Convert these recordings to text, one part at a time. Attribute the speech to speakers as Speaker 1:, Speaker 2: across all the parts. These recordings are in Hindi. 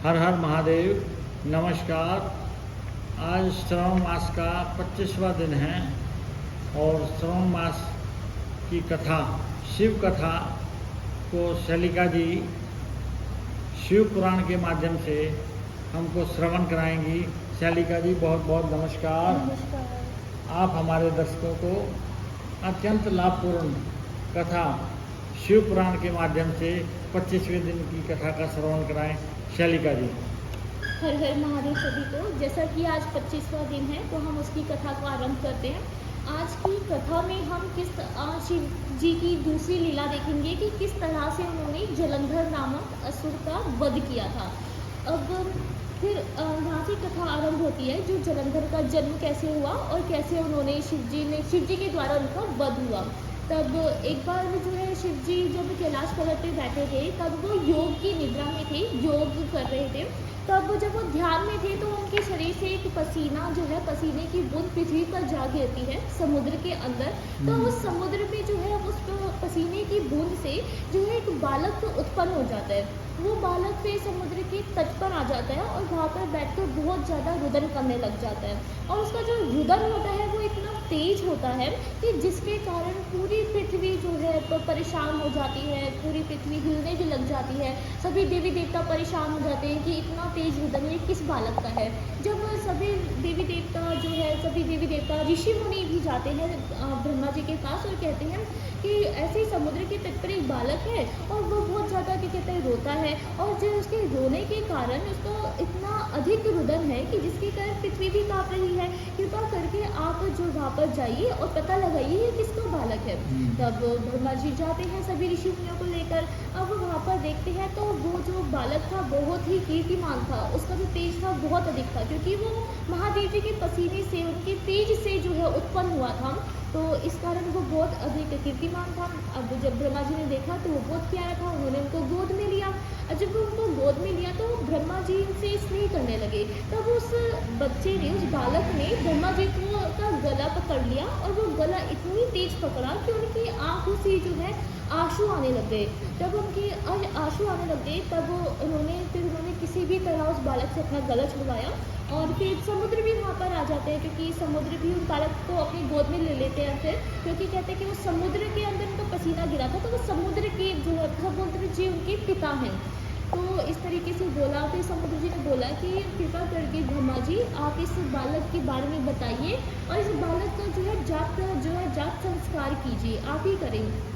Speaker 1: हर हर महादेव। नमस्कार। आज श्रावण मास का 25वां दिन है और श्रावण मास की कथा, शिव कथा को शैलिका जी शिव पुराण के माध्यम से हमको श्रवण कराएंगी। शैलिका जी बहुत बहुत नमस्कार।
Speaker 2: नमस्कार।
Speaker 1: आप हमारे दर्शकों को अत्यंत लाभपूर्ण कथा शिव पुराण के माध्यम से 25वें दिन की कथा का श्रवण कराएं। शैलिका जी।
Speaker 2: हर हर महादेव सभी को। जैसा कि आज 25वां दिन है तो हम उसकी कथा को आरंभ करते हैं। आज की कथा में हम शिव जी की दूसरी लीला देखेंगे कि किस तरह से उन्होंने जलंधर नामक असुर का वध किया था। अब फिर यहाँ से कथा आरंभ होती है, जो जलंधर का जन्म कैसे हुआ और कैसे उन्होंने शिव जी के द्वारा उनका वध हुआ। तब एक बार जो है शिव जी जब कैलाश पर्वत पे बैठे थे तब वो योग की निद्रा में थे, योग कर रहे थे। तब जब वो ध्यान में थे तो उनके शरीर से एक पसीना जो है, पसीने की बूंद पृथ्वी पर जा गिरती है समुद्र के अंदर। तो उस समुद्र में जो है उस पसीने की बूंद से जो है एक बालक उत्पन्न हो जाता है। वो बालक फिर समुद्र के तट पर आ जाता है और वहाँ पर बैठकर बहुत ज़्यादा रुदन करने लग जाता है। और उसका जो रुदन होता है वो इतना तेज होता है कि जिसके कारण पूरी पृथ्वी जो है परेशान हो जाती है, पूरी पृथ्वी हिलने भी लग जाती है। सभी देवी देवता परेशान हो जाते हैं कि इतना तेज रुदन ये किस बालक का है। जब सभी देवी देवता ऋषि मुनि भी जाते हैं ब्रह्मा जी के पास और कहते हैं कि ऐसे ही समुद्र के तट पर एक बालक है और वो बहुत ज़्यादा क्या कहते हैं रोता है, और जो उसके रोने के कारण उसको इतना अधिक रुदन है कि जिसके कारण पृथ्वी भी काँप रही है। कृपा करके आप जो वहाँ पर जाइए और पता लगाइए ये किसका बालक है। तब ब्रह्मा जी जाते हैं सभी ऋषि मुनियों को लेकर। अब वहाँ पर देखते हैं तो वो जो बालक था बहुत ही कीर्तिमान था, उसका जो तेज था बहुत अधिक था, क्योंकि वो महादेव जी के पसीने से, उनके तेज से जो है उत्पन्न हुआ था। तो इस कारण वो बहुत अधिक कीर्तिमान था। अब जब ब्रह्मा जी ने देखा तो वो बहुत प्यारा था, उन्होंने उनको गोद में लिया। और जब वो उनको गोद में लिया तो ब्रह्मा जी से स्नेह करने लगे। तब उस बच्चे ने, उस बालक ने ब्रह्मा जी को का गला पकड़ लिया और वो गला इतनी तेज पकड़ा कि उनकी आंखों से जो है आंसू आने लग गए। जब उनकी आंसू आने लग गए तब उन्होंने किसी भी तरह उस बालक से अपना गला छुड़वाया। और फिर समुद्र भी वहाँ पर आ जाते हैं, क्योंकि समुद्र भी उस बालक को अपनी गोद में ले लेते हैं फिर, क्योंकि कहते हैं कि वो समुद्र के अंदर उनका पसीना गिरा था, तो वो समुद्र के जो है समुद्र जी उनके पिता हैं। तो इस तरीके से बोला। फिर समुद्र जी ने बोला कि कृपा करके ब्रह्मा जी आप इस बालक के बारे में बताइए और इस बालक का जो है जात संस्कार कीजिए, आप ही करेंगे।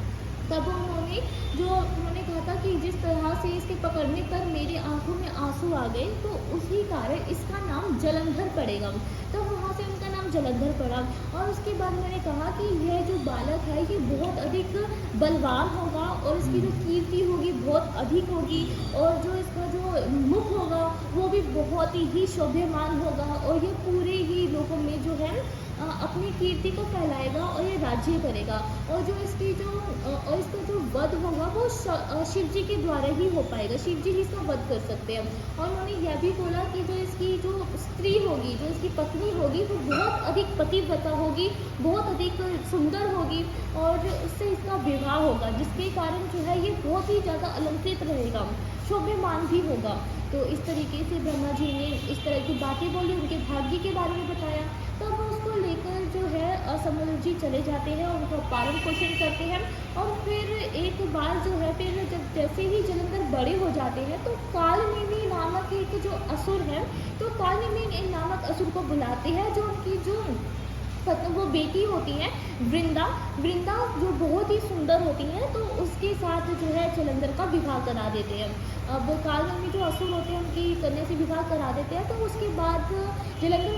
Speaker 2: तब उन्होंने कहा था कि जिस तरह से इसके पकड़ने पर मेरे आंखों में आंसू आ गए तो उसी कारण इसका नाम जलंधर पड़ेगा। तब वहाँ से उनका नाम जलंधर पड़ा। और उसके बाद मैंने कहा कि यह जो बालक है ये बहुत अधिक बलवान होगा और इसकी जो कीर्ति होगी बहुत अधिक होगी, और जो इसका जो मुख होगा वो भी बहुत ही शोभ्यमान होगा, और ये पूरे ही लोगों में जो है अपनी कीर्ति को फैलाएगा और ये राज्य करेगा। और जो इसका जो वध होगा वो शिव जी के द्वारा ही हो पाएगा, शिव जी ही इसका वध कर सकते हैं। और उन्होंने यह भी बोला कि जो इसकी जो स्त्री होगी, जो इसकी पत्नी होगी वो बहुत अधिक पतिव्रता होगी, बहुत अधिक सुंदर होगी, और उससे इसका विवाह होगा, जिसके कारण जो है ये बहुत ही ज़्यादा अलंकृत रहेगा, शोभ्यमान भी होगा। तो इस तरीके से ब्रह्मा जी ने इस तरह की बातें बोली, उनके भाग्य के बारे में बताया। तब उसको लेकर जो है समुद्र जी चले जाते हैं, उनको पालन पोषण करते हैं। और फिर एक बार जो है फिर जब जैसे ही जलंधर बड़े हो जाते हैं तो कालनेमी नामक एक जो असुर है, तो कालनेमी नामक असुर को बुलाते हैं, जो उनकी जो वो बेटी होती है वृंदा जो बहुत ही सुंदर होती है, तो उसके साथ जो है जलंधर का विवाह करा देते हैं। अब कालनेमी जो असुर होते हैं उनकी कन्या से विवाह करा देते हैं। तो उसके बाद जलंधर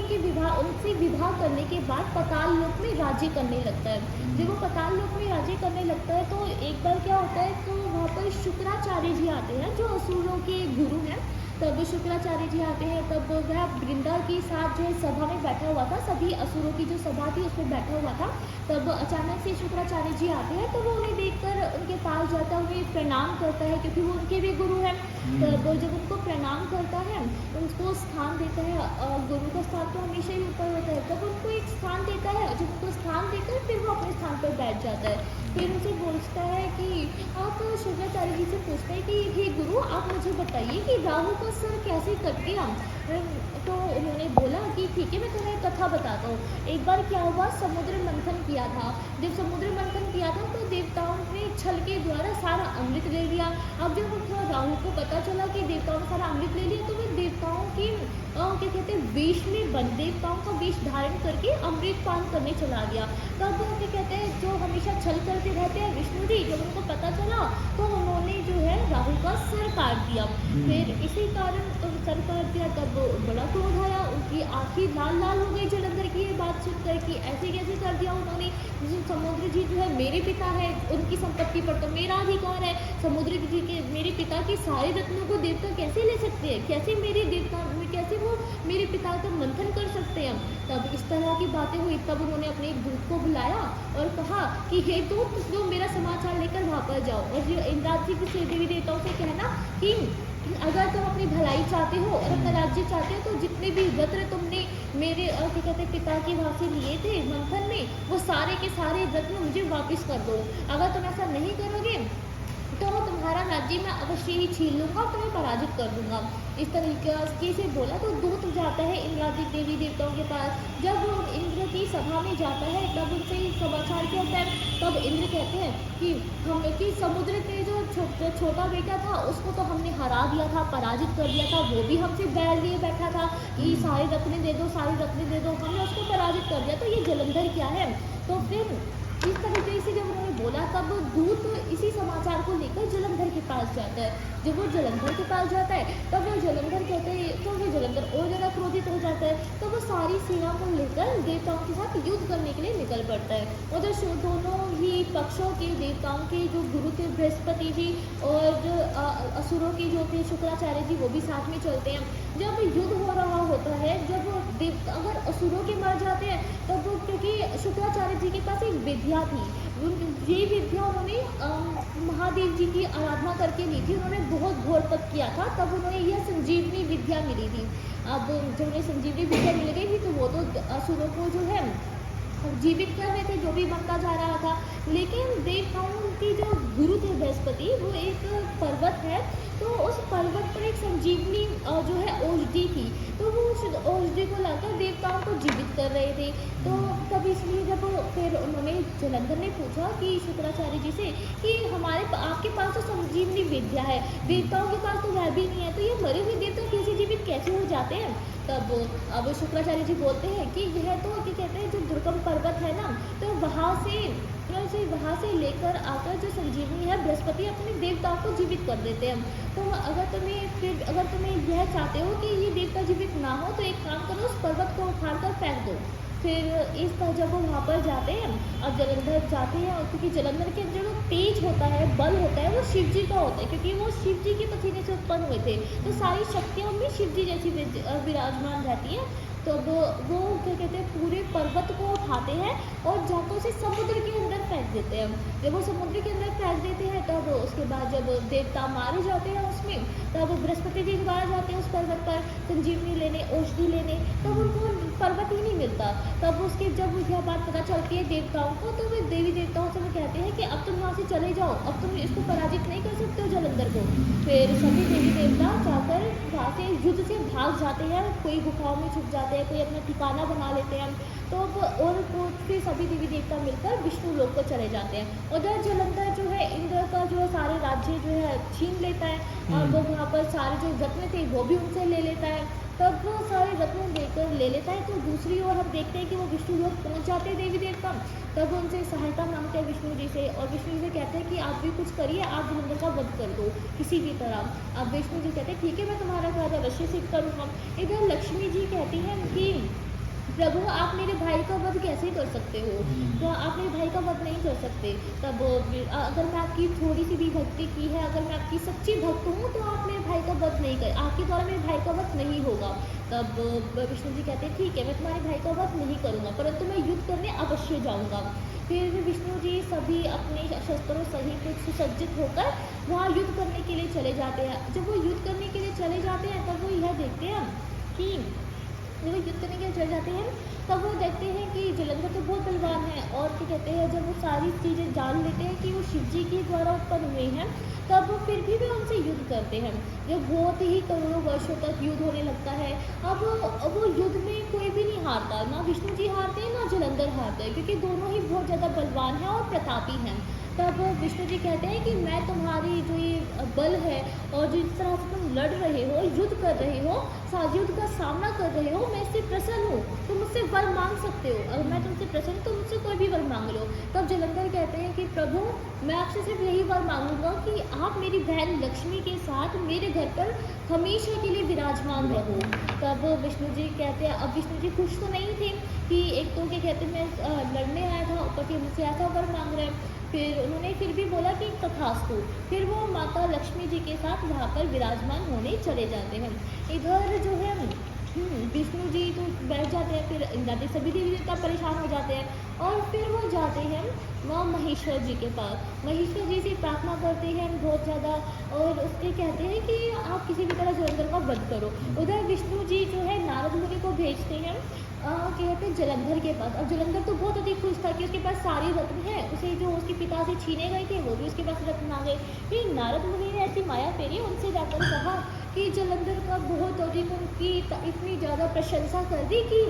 Speaker 2: उनसे विवाह करने के बाद पाताल लोक में राज्य करने लगता है। जब वो पाताल लोक में राज्य करने लगता है तो एक बार क्या होता है, तो वहाँ पर शुक्राचार्य जी आते हैं जो असुरों के गुरु हैं। तब शुक्राचार्य जी आते हैं, तब वह वृंदा के साथ जो है सभा में बैठा हुआ था, सभी असुरों की जो सभा थी उसमें बैठा हुआ था। तब अचानक से शुक्राचार्य जी आते हैं, तो वो उन्हें देखकर उनके पास जाता है, उन्हें प्रणाम करता है, क्योंकि वो उनके भी गुरु हैं। तब जब उनको प्रणाम करता है, उनको स्थान देता है, गुरु का स्थान तो हमेशा ही ऊपर होता है, तब उनको एक स्थान देता है, जब उनको स्थान देकर फिर वो अपने स्थान पर बैठ जाता है। फिर उनसे पूछता है कि आप शुक्राचार्य जी से पूछते हैं कि हे गुरु, आप मुझे बताइए कि राहु का सर कैसे कट गया। तो उन्होंने बोला कि ठीक है, मैं तुम्हें कथा बताता हूँ। एक बार क्या हुआ, समुद्र मंथन किया था। जब समुद्र मंथन किया था तो देवताओं ने छल के द्वारा सारा अमृत ले लिया। अब जब राहु को पता चला कि देवताओं ने सारा अमृत ले लिया, तो वे देवताओं की क्या कहते हैं, विष में बंद, देवताओं का विष धारण करके अमृत पान करने चला गया। तब क्या कहते हैं, जो हमेशा छल करते रहते हैं विष्णु जी, जब उनको पता चला तो उन्होंने जो है राहु का सर काट दिया। फिर इसी कारण तो सर काट दिया, तब बड़ा क्रोध आया, उनकी आंखें लाल लाल हो गई जलंधर की ये बात सुनकर कि ऐसे कैसे कर दिया उन्होंने। समुद्र जी जो है मेरे पिता है, उनकी संपत्ति पर तो मेरा अधिकार है। समुद्र जी के, मेरे पिता के सारे रत्नों को देवता कैसे ले सकते हैं, कैसे मेरे देवता, कैसे वो मेरे पिता का मंथन कर सकते हैं। तब इस तरह की बातें हुई। तब उन्होंने अपने एक दूत को बुलाया और कहा कि हे दूत, जो मेरा समाचार लेकर वहाँ पर जाओ और जो इंद्राज जी के देवी देवताओं से कहना कि अगर तुम अपनी भलाई चाहते हो और अपना राज्य चाहते हो, तो जितने भी रत्न तुमने मेरे क्या कहते हैं पिता के वहाँ से लिए थे मंथन में, वो सारे के सारे रत्न मुझे वापस कर दो। अगर तुम ऐसा नहीं करोगे तो तुम्हारा राज्य मैं अवश्य ही छीन लूँगा, तुम्हें पराजित कर दूंगा। इस तरीके से बोला तो दूत जाता है इंद्रादी देवी देवताओं के पास। जब वो इंद्र की सभा में जाता है तब उनसे समाचार क्या होता है। तब इंद्र कहते हैं कि समुद्र के जो छोटा बेटा था उसको तो हमने हरा दिया था, पराजित कर दिया था, वो भी हमसे बैर लिए बैठा था कि सारे रत्न दे दो, सारे रत्न दे दो, हमने उसको पराजित कर दिया, तो ये जलंधर क्या है। तो फिर इस तरीके से जब उन्होंने बोला तब दूत इसी समाचार को लेकर जलंधर के पास जाता है। जब वो जलंधर के पास जाता है तब वो जलंधर कहते हैं, तो वो जलंधर और ज़्यादा क्रोधित हो जाता है। तो वो सारी सेना को लेकर देवताओं के साथ युद्ध करने के लिए निकल पड़ता है। उधर दोनों ही पक्षों के देवताओं के जो गुरु थे बृहस्पति जी और जो असुरों के जो थे शुक्राचार्य जी, वो भी साथ में चलते हैं। जब युद्ध हो रहा होता है, जब अगर असुरों के मर जाते हैं तब वो, क्योंकि शुक्राचार्य जी के पास एक विद्या थी, ये विद्या उन्होंने महादेव जी की आराधना करके ली थी, उन्होंने बहुत घोर तप किया था, तब उन्हें यह संजीवनी विद्या मिली थी। अब जब उन्हें संजीवनी विद्या मिल गई थी तो वो तो असुरों को जो है जीवित कर रहे थे, जो भी बनता जा रहा था। लेकिन देवताओं की जो गुरु थे बृहस्पति, वो एक पर्वत है, तो उस पर्वत पर एक संजीवनी जो है औषधि थी, तो वो उस औषधि को लाकर देवताओं को जीवित कर रहे थे। तो तब इसलिए जब फिर उन्होंने जलंधर ने पूछा कि शुक्राचार्य जी से कि आपके पास तो संजीवनी विद्या है, देवताओं के पास तो वह भी नहीं है, तो ये मरे हुए देवता कैसे जीवित कैसे हो जाते हैं। तब अब शुक्राचार्य जी बोलते हैं कि यह तो क्या कहते हैं, जो दुर्गम पर्वत है ना, तो वहाँ से लेकर आकर जो संजीवनी है बृहस्पति अपने देवताओं को जीवित कर देते हैं। तो अगर तुम्हें यह चाहते हो कि ये देवता जीवित ना हो तो एक काम करो, उस पर्वत को उखाड़कर फेंक दो। फिर इस तरह जब वो वहाँ पर जाते हैं, अब जलंधर जाते हैं, क्योंकि जलंधर के अंदर जो तेज होता है, बल होता है, वो शिव जी का होता है, क्योंकि वो शिव जी के पसीने से उत्पन्न हुए थे, तो सारी शक्तियाँ में शिव जी जैसी विराजमान रहती हैं। तो वो क्या कहते हैं, पूरे पर्वत को उठाते हैं और जाकर उसे समुद्र के अंदर फेंक देते हैं। जब वो समुद्र के अंदर फेंक देते हैं तब उसके बाद जब देवता मारे जाते हैं उसमें, तब बृहस्पति जी दोबारा जाते हैं उस पर्वत पर संजीवनी लेने, औषधि लेने, तब उनको पर्वत ही नहीं मिलता। तब उसके जब यह बात पता चलती है देवताओं को, तो वे देवी देवताओं से वो कहते हैं कि अब तुम यहाँ से चले जाओ, अब तुम इसको पराजित नहीं कर सकते हो जलंधर को। फिर सभी देवी देवता जाकर वहाँ से युद्ध से भाग जाते हैं, कोई गुफाओं में छुप जाते हैं, कोई अपना ठिकाना बना लेते हैं। तो फिर सभी देवी देवता मिलकर विष्णु लोक को चले जाते हैं। उधर जलंधर जो है इंद्र का जो सारे राज्य जो है छीन लेता है और वो वहाँ पर सारे जो रत्न थे वो भी उनसे ले लेता है। तब वो सारे रत्न देकर ले लेता है। तो दूसरी ओर हम देखते हैं कि वो विष्णु लोक पहुँच जाते हैं देवी देवता। तब उनसे सहायता मांगते हैं विष्णु जी से, और विष्णु जी से कहते हैं कि आप भी कुछ करिए, आप जलंधर का वध कर दो किसी भी तरह। अब विष्णु जी कहते हैं ठीक है, मैं तुम्हारा कार्य अवश्य सिद्ध करूँगा। इधर लक्ष्मी जी कहती हैं कि प्रभु आप मेरे भाई का वध कैसे कर सकते हो, तो आप मेरे भाई का वध नहीं कर सकते। तब अगर मैं आपकी थोड़ी सी भी भक्ति की है, अगर मैं आपकी सच्ची भक्त हूँ, तो आप मेरे भाई का वध नहीं कर, आपके द्वारा मेरे भाई का वध नहीं होगा। तब विष्णु जी कहते हैं ठीक है, मैं तुम्हारे भाई का वध नहीं करूँगा, परंतु मैं युद्ध करने अवश्य जाऊँगा। फिर विष्णु जी सभी अपने शस्त्रों सहित सुसज्जित होकर वहाँ युद्ध करने के लिए चले जाते हैं। जब वो युद्ध करने के लिए चले जाते हैं तब वो यह देखते हैं कि जब वो युद्ध करने के लिए चले जाते हैं तब वो देखते हैं कि जलंधर तो बहुत बलवान है, और क्या कहते हैं जब वो सारी चीज़ें जान लेते हैं कि वो शिव जी के द्वारा उत्पन्न हुए हैं, तब वो फिर भी वे उनसे युद्ध करते हैं। जब बहुत ही करोड़ों वर्षों तक युद्ध होने लगता है, अब वो युद्ध में कोई भी नहीं हारता, ना विष्णु जी हारते हैं ना जलंधर हारते हैं, क्योंकि दोनों ही बहुत ज़्यादा बलवान हैं और प्रतापी हैं। तब विष्णु जी कहते हैं कि मैं तुम्हारी जो ये बल है और जिस तरह से तुम लड़ रहे हो, युद्ध कर रहे हो, युद्ध का सामना कर रहे हो, मैं इससे प्रसन्न हूँ, तुम मुझसे वर मांग सकते हो, अगर मैं तुमसे प्रसन्न हूँ तो मुझसे कोई भी वर मांग लो। तब जलंधर कहते हैं कि प्रभु मैं आपसे सिर्फ यही वर मांगूंगा कि आप मेरी बहन लक्ष्मी के साथ मेरे घर पर हमेशा के लिए विराजमान रहो। तब विष्णु जी कहते हैं, अब विष्णु जी खुश तो नहीं थे कि एक तो क्या कहते हैं मैं लड़ने आया था, ऊपर के मुझसे ऐसा वर मांग रहे हैं, फिर उन्होंने फिर भी बोला कि तथास्तु। फिर वो माता लक्ष्मी जी के साथ वहाँ पर विराजमान होने चले जाते हैं। इधर जो है विष्णु जी तो बैठ जाते हैं, फिर इंद्रादी सभी देवी देवता परेशान हो जाते हैं और फिर वो जाते हैं माँ महेश्वर जी के पास। महेश्वर जी से प्रार्थना करते हैं बहुत ज़्यादा, और उसके कहते हैं कि आप किसी भी तरह जलंधर का वध करो। उधर विष्णु जी जो है नारद मुनि को भेजते हैं कहते हैं जलंधर के पास। अब जलंधर तो बहुत अधिक खुश था कि उसके पास सारे रत्न हैं, उसे जो उसके पिता से छीने गए थे वो भी उसके पास रत्न आ गए। फिर नारद मुनि ने ऐसी माया फेरी, उनसे जाकर कहा कि जलंधर का बहुत अधिक उनकी इतनी ज़्यादा प्रशंसा कर दी कि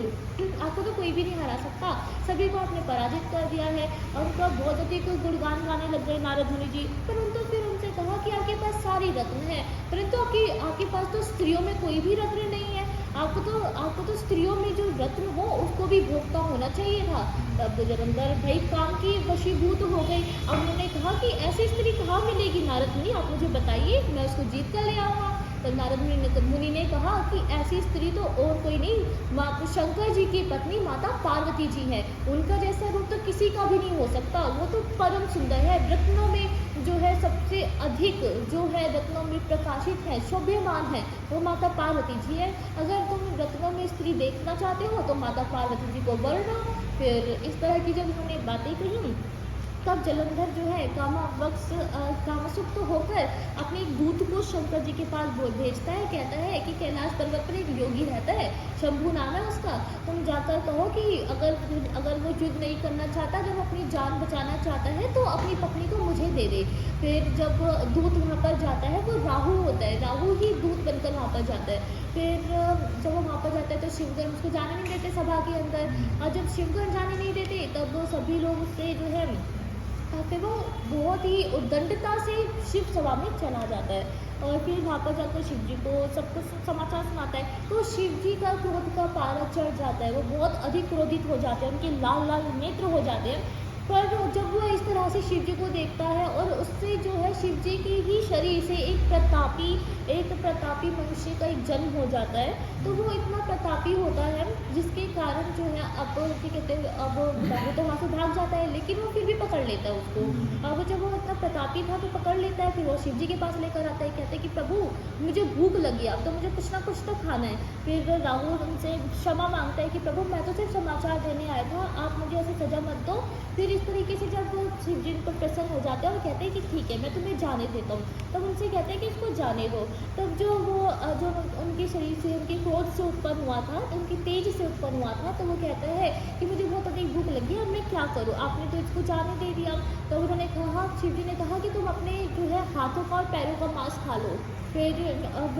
Speaker 2: आपको तो कोई भी नहीं हरा सकता, सभी को आपने पराजित कर दिया है, और उनका बहुत अधिक गुणगान गाने लग गए नारद मुनि जी। परंतु फिर उनसे कहा कि आपके पास सारी रत्न है, परंतु आपके पास तो स्त्रियों में कोई भी रत्न नहीं है, आपको तो स्त्रियों में जो रत्न हो उसको भी भोगता होना चाहिए था। तब जलंधर भाई काम की वशीभूत हो गई। अब उन्होंने कहा कि ऐसी स्त्री कहाँ मिलेगी नारद मुनि, आप मुझे बताइए, मैं उसको जीत कर ले आऊँगा। तब नारद मुनि ने कहा कि ऐसी स्त्री तो और कोई नहीं, माँ शंकर जी की पत्नी माता पार्वती जी है, उनका जैसा रूप तो किसी का भी नहीं हो सकता, वो तो परम सुंदर है, रत्नों में जो है सबसे अधिक जो है रत्नों में प्रकाशित है, शोभ्यमान है, वो माता पार्वती जी है। अगर तुम रत्नों में स्त्री देखना चाहते हो तो माता पार्वती जी को वर दो। फिर इस तरह की जब उन्होंने बातें कही, तब जलंधर जो है कामसुप्त होकर अपने एक दूत को शंकर जी के पास भेजता है, कहता है कि कैलाश पर्वत पर एक योगी रहता है, शंभू नाम है उसका, तुम जाकर कहो कि अगर वो युद्ध नहीं करना चाहता, जब अपनी जान बचाना चाहता है तो अपनी पत्नी को मुझे दे दे। फिर जब दूत वहाँ पर जाता है, वो राहु होता है, राहु ही दूत बनकर वहाँ पर जाता है। फिर जब वो वहाँ पर जाता है तो शिवगण उसको जाने नहीं देते सभा के अंदर, और जब शिवगण जाने नहीं देते तब वो सभी लोग उससे जो है फिर वो बहुत ही उद्दंडता से शिव सभा में चला जाता है, और फिर वहाँ पर जाकर शिव जी को सब कुछ समाचार सुनाता है। तो शिव जी का क्रोध का पारा चढ़ जाता है, वो बहुत अधिक क्रोधित हो जाते हैं, उनके लाल लाल नेत्र हो जाते हैं। पर जब वो इस तरह से शिव जी को देखता है और उससे जो है शिव जी के ही शरीर से एक प्रतापी मनुष्य का एक जन्म हो जाता है, तो वो इतना प्रतापी होता है जिसके कारण जो है अब क्या कहते हैं, अब वो तो वहाँ से भाग जाता है, लेकिन वो फिर भी पकड़ लेता है उसको। अब जब वो इतना प्रतापी था तो पकड़ लेता है, फिर वो शिव जी के पास लेकर आता है, कहते हैं कि प्रभु मुझे भूख लगी, अब तो मुझे कुछ ना कुछ तो खाना है। फिर राहुल उनसे क्षमा मांगता है कि प्रभु मैं तो सिर्फ समाचार देने आया था, आप मुझे ऐसे सजा मत दो। फिर इस तरीके से जब वो शिव जी पर प्रसन्न हो जाते हैं और कहते हैं कि ठीक है मैं तुम्हें जाने देता हूँ, तब उनसे कहते हैं कि इसको जाने दो। तब जो उनके शरीर से उनके क्रोध से उत्पन्न हुआ था, उनके तेज से उत्पन्न हुआ था, तो वो कहता है कि मुझे बहुत अधिक भूख लगी है, अब मैं क्या करूँ, आपने तो इसको जाने दे दिया। तो उन्होंने कहा, शिव जी ने कहा कि तुम अपने जो है हाथों का और पैरों का मांस खा लो। फिर अब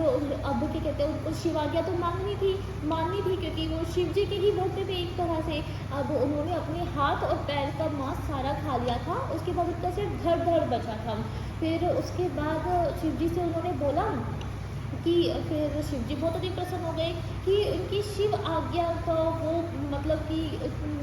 Speaker 2: क्या कहते हैं, उनको शिव आज्ञा तो माननी थी क्योंकि वो शिव जी के ही भक्त थे एक तरह से। अब उन्होंने अपने हाथ और पैर का मांस सारा खा लिया था, उसके बाद उनका सिर्फ धड़ बचा था। फिर उसके बाद शिव जी से उन्होंने बोला कि फिर शिव जी बहुत अधिक प्रसन्न हो गए कि उनकी शिव आज्ञा का वो मतलब कि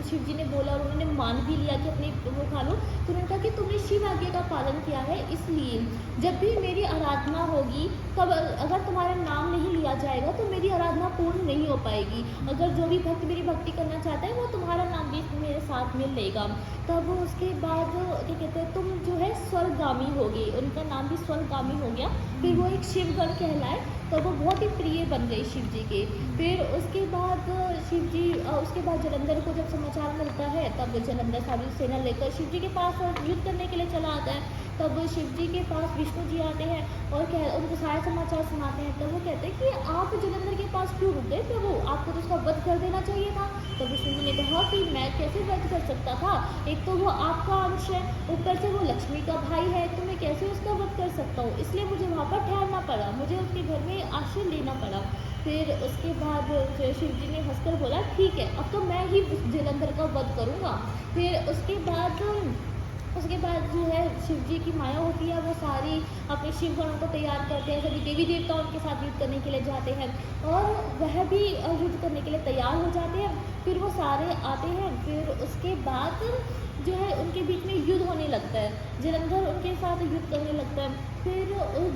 Speaker 2: शिव जी ने बोला और उन्होंने मान भी लिया कि अपने वो खा लो। तो उन्होंने कहा कि तुमने शिव आज्ञा का पालन किया है, इसलिए जब भी मेरी आराधना होगी तब अगर तुम्हारा नाम नहीं लिया जाएगा तो मेरी आराधना पूर्ण नहीं हो पाएगी। अगर जो भी भक्त मेरी भक्ति करना चाहता है वो तुम्हारा नाम भी मेरे साथ में लेगा। तब उसके बाद क्या कहते हैं, तुम जो है स्वर्गामी होगी, उनका नाम भी स्वर्गामी हो गया। फिर वो एक शिवगण कहलाए, तो वो बहुत ही प्रिय बन गए शिव जी के। फिर उसके बाद शिव जी उसके बाद जलंधर को जब समाचार मिलता है तब जलंधर सारी सेना लेकर शिव जी के पास युद्ध करने के लिए चला आता है। तब शिव जी के पास विष्णु जी आते हैं और उनको सारा समाचार सुनाते हैं। तब वो कहते हैं कि आप जलंधर के पास पास क्यों रुक गए प्रभु, आपको तो उसका वध कर देना चाहिए था। तो विष्णु जी ने कहा कि मैं कैसे वध कर सकता था, एक तो वो आपका अंश है, ऊपर से वो लक्ष्मी का भाई है, तो मैं कैसे उसका वध कर सकता हूँ, इसलिए मुझे वहाँ पर ठहरना पड़ा, मुझे उसके घर में आश्रय लेना पड़ा। फिर उसके बाद जो शिव जी ने हंसकर बोला ठीक है, अब तो मैं ही उस जलंधर का वध करूँगा। फिर उसके बाद जो है शिव जी की माया होती है, वो सारी अपने शिव गणों को तैयार करते हैं, सभी देवी देवता उनके साथ युद्ध करने के लिए जाते हैं और वह भी युद्ध करने के लिए तैयार हो जाते हैं। फिर वो सारे आते हैं, फिर उसके बाद जो है उनके बीच में युद्ध होने लगता है, जलंधर उनके साथ युद्ध करने लगता है। फिर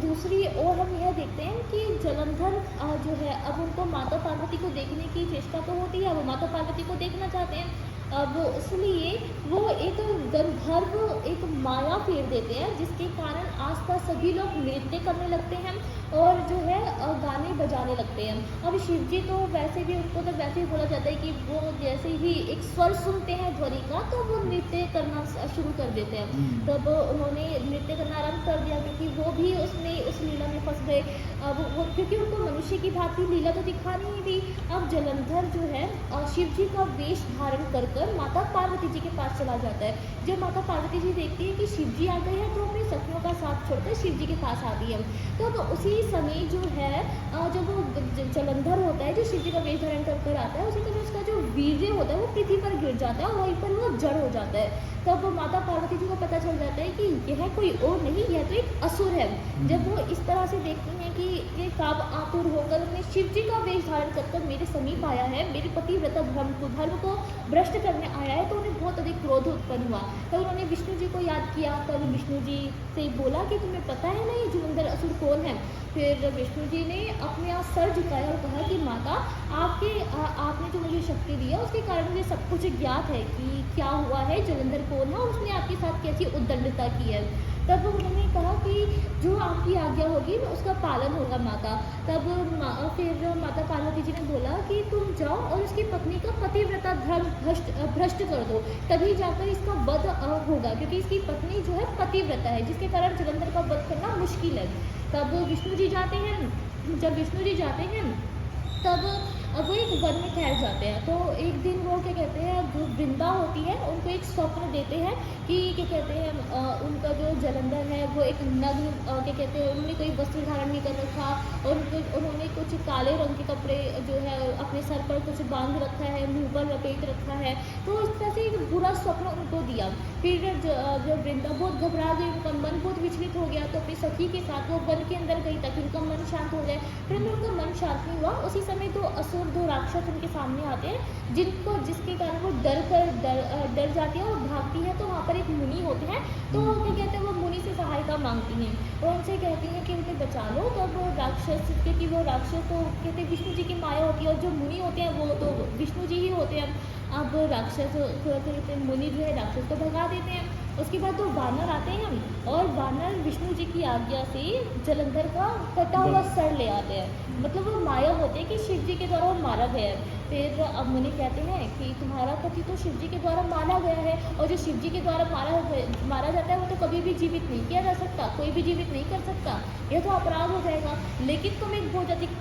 Speaker 2: दूसरी ओर हम यह देखते हैं कि जलंधर जो है अब उनको माता पार्वती को देखने की चेष्टा तो होती है, वो माता पार्वती को देखना चाहते हैं। अब इसलिए वो एक गंधर्व एक माया फेर देते हैं, जिसके कारण आसपास सभी लोग नृत्य करने लगते हैं और जो है गाने बजाने लगते हैं। अब शिव जी तो वैसे भी उनको तो वैसे ही बोला जाता है कि वो जैसे ही एक स्वर सुनते हैं ध्वनि का तो वो नृत्य करना शुरू कर देते हैं। तब उन्होंने नृत्य करना आरंभ कर दिया, क्योंकि वो भी उस लीला में फंस गए। अब वो क्योंकि उनको मनुष्य की भांति लीला तो दिखानी ही थी। अब जलंधर जो है शिव जी का वेश धारण कर माता पार्वती जी के पास चला जाता है। जब माता पार्वती जी देखती है कि शिव जी आ गए हैं तो अपने सखियों का साथ छोड़कर शिव जी के पास आती है। तो उसी समय जो है जब वो जलंधर होता है जो शिव जी का वेश धारण कर आता है, उसी समय उसका जो वीर्य होता है वो पृथ्वी पर गिर जाता है और वहीं पर वो जड़ हो जाता है। तब माता पार्वती जी को पता चल जाता है कि यह कोई और नहीं, यह तो एक असुर है। जब वो इस तरह से देखती हैं कि ये काब आतुर होकर अपने शिव जी का वेश धारण कर मेरे समीप आया है, मेरे पतिव्रता धर्म को भ्रष्ट करने आया है, तो उन्हें बहुत अधिक क्रोध उत्पन्न हुआ। तब उन्होंने विष्णु जी को याद किया। तब विष्णु जी से बोला कि तुम्हें पता है ना ये जलंधर असुर कौन है। फिर विष्णु जी ने अपने आप सर झुकाया और कहा कि माता आपने जो मुझे शक्ति दी है उसके कारण मुझे सब कुछ ज्ञात है कि क्या हुआ है, जलंधर कौन है और उसने आपके साथ कैसी उद्दंडता की है। तब उन्होंने कहा कि जो आपकी आज्ञा होगी उसका पालन होगा माता। तब फिर माता पार्वती जी ने बोला कि तुम जाओ और उसकी पत्नी का पतिव्रता धर्म भ्रष्ट कर दो, तभी जाकर इसका वध होगा, क्योंकि इसकी पत्नी जो है पतिव्रता है, जिसके कारण जलंधर का वध करना मुश्किल है। तब विष्णु जी जाते हैं। जब विष्णु जी जाते हैं तब वो एक वन में ठहर जाते हैं। तो एक दिन वो क्या कहते हैं, जो वृंदा होती है उनको एक स्वप्न देते हैं कि क्या कहते हैं उनका जो जलंधर है वो एक नग्न क्या कहते हैं, उन्होंने कोई वस्त्र धारण नहीं कर रखा और उन्होंने कुछ काले रंग के कपड़े जो है अपने सर पर कुछ बांध रखा है, मुंह पर लपेट रखा है। तो इस तरह से एक बुरा स्वप्न उनको दिया। फिर जो वृंदा बहुत घबरा गई, उनका मन बहुत विचलित हो गया, तो अपनी सखी के साथ वो वन के अंदर गई ताकि उनका मन शांत हो जाए। फिर उनका मन शांत नहीं हुआ, उसी समय दो असुर, दो राक्षस उनके सामने आते हैं, जिसके कारण वो डर जाती है और भागती है। तो वहाँ पर एक मुनि होते हैं, तो क्या कहते हैं वो मुनि से सहायता मांगती हैं और उनसे कहती हैं कि उन्हें बचा लो। तब वो राक्षस, क्योंकि वो राक्षस तो कहते हैं विष्णु जी की माया होती है और जो मुनि होते हैं वो तो विष्णु जी ही होते हैं। अब राक्षस कहते मुनि जो है राक्षस को भगा देते हैं। उसके बाद तो वानर आते हैं और वानर विष्णु जी की आज्ञा से जलंधर का कटा हुआ सर ले आते हैं। मतलब वो माया होते हैं कि शिव जी के द्वारा वो मारा गया है। फिर अब मुनि कहते हैं कि तुम्हारा पति तो शिव जी के द्वारा मारा गया है और जो शिव जी के द्वारा मारा जाता है वो तो कभी भी जीवित नहीं किया जा सकता, कोई भी जीवित नहीं कर सकता, यह तो अपराध हो जाएगा। लेकिन तुम एक बहुत अधिक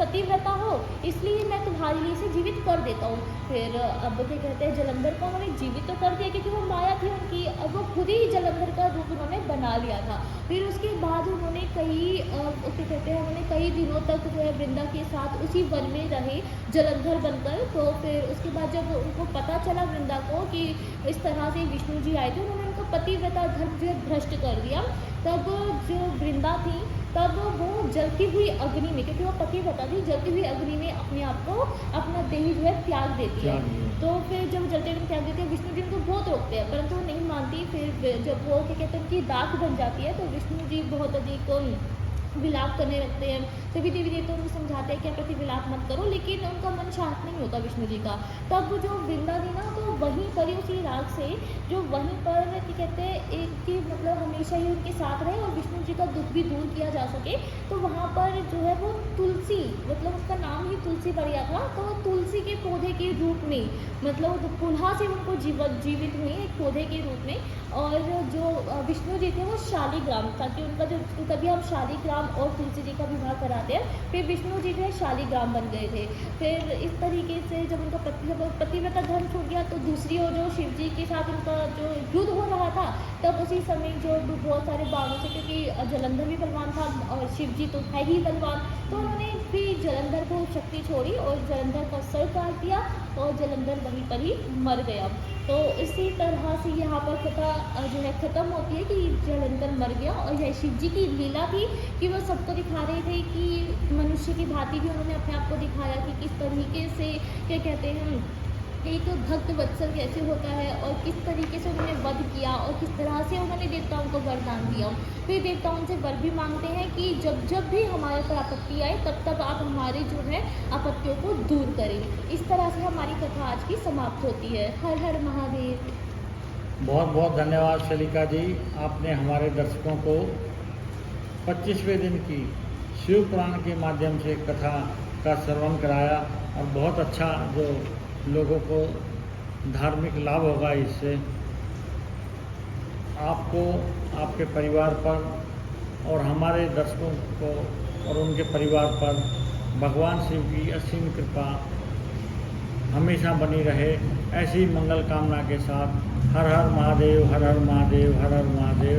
Speaker 2: पतिव्रता हो, इसलिए मैं तुम्हारे लिए इसे जीवित कर देता हूँ। फिर अब क्या कहते हैं जलंधर को उन्होंने जीवित तो कर दिया क्योंकि वो माया थी उनकी, अब वो खुद ही जलंधर का रूप उन्होंने बना लिया था। फिर उसके बाद उन्होंने कई दिनों तक जो है वृंदा के साथ उसी वन में रहे जलंधर बनकर। तो फिर उसके बाद जब उनको पता चला वृंदा को कि इस तरह से विष्णु जी आए थे, उन्होंने उनका पतिव्रता धर्म जो है भ्रष्ट कर दिया। तब जो वृंदा थी तब वो जलती हुई अग्नि में, क्योंकि वो पतिव्रता थी, जलती हुई अग्नि में अपने आप को अपना देह जो है त्याग देती है। तो फिर जब जलते अग्नि त्याग देती है विष्णु जी उनको बहुत रोकते हैं, परंतु वो नहीं मानती। फिर जब वो क्या कहते हैं उनकी दाख बन जाती है तो विष्णु जी बहुत अधिक विलाप करने लगते हैं। सभी देवी देवता उनको समझाते हैं कि आप प्रति विलाप मत करो, लेकिन उनका मन शांत नहीं होता विष्णु जी का। तब जो वृंदा थी ना, तो वहीं पर ही उसी राग से जो वहीं पर क्या कहते हैं एक की मतलब हमेशा ही उनके साथ रहे और विष्णु जी का दुख भी दूर किया जा सके, तो वहाँ पर जो है वो तुलसी, मतलब उसका नाम ही तुलसी बढ़िया था, तो तुलसी के पौधे के रूप में मतलब पुनः से उनको जीवित हुई एक पौधे के रूप में। और जो विष्णु जी थे वो शालिग्राम, ताकि उनका जो तभी हम शालिग्राम और तुलसी जी का विवाह कराते हैं। फिर विष्णु जी जो है शालिग्राम बन गए थे। फिर इस तरीके से जब उनका पतिव्रता धर्म छूट गया, तो दूसरी ओर जो शिव जी के साथ उनका जो युद्ध हो रहा था, तब उसी समय जो बहुत सारे बाणों से, क्योंकि जलंधर भी बलवान था और शिव जी तो है ही बलवान, तो उन्होंने फिर जलंधर को शक्ति छोड़ी और जलंधर का सर काट दिया और जलंधर वहीं पर ही मर गया। तो इसी तरह से यहाँ पर कथा जो है ख़त्म होती है कि जलंधर मर गया। और यह शिव जी की लीला थी कि वो सबको दिखा रहे थे कि मनुष्य की भांति भी उन्होंने अपने आप को दिखाया कि किस तरीके से क्या कहते हैं एक भक्त वत्सल कैसे होता है, और किस तरीके से उन्होंने वध किया और किस तरह से उन्होंने देवताओं को वरदान दिया। फिर देवताओं से वर भी मांगते हैं कि जब जब भी हमारे पर आपत्ति आए, तब तब आप हमारे जो है आपत्तियों को दूर करें। इस तरह से हमारी कथा आज की समाप्त होती है। हर हर महादेव।
Speaker 1: बहुत बहुत धन्यवाद शलिका जी, आपने हमारे दर्शकों को 25वें दिन की शिव पुराण के माध्यम से कथा का श्रवण कराया, और बहुत अच्छा जो लोगों को धार्मिक लाभ होगा इससे। आपको, आपके परिवार पर और हमारे दर्शकों को और उनके परिवार पर भगवान शिव की असीम कृपा हमेशा बनी रहे। ऐसी मंगल कामना के साथ हर हर महादेव, हर हर महादेव, हर हर महादेव।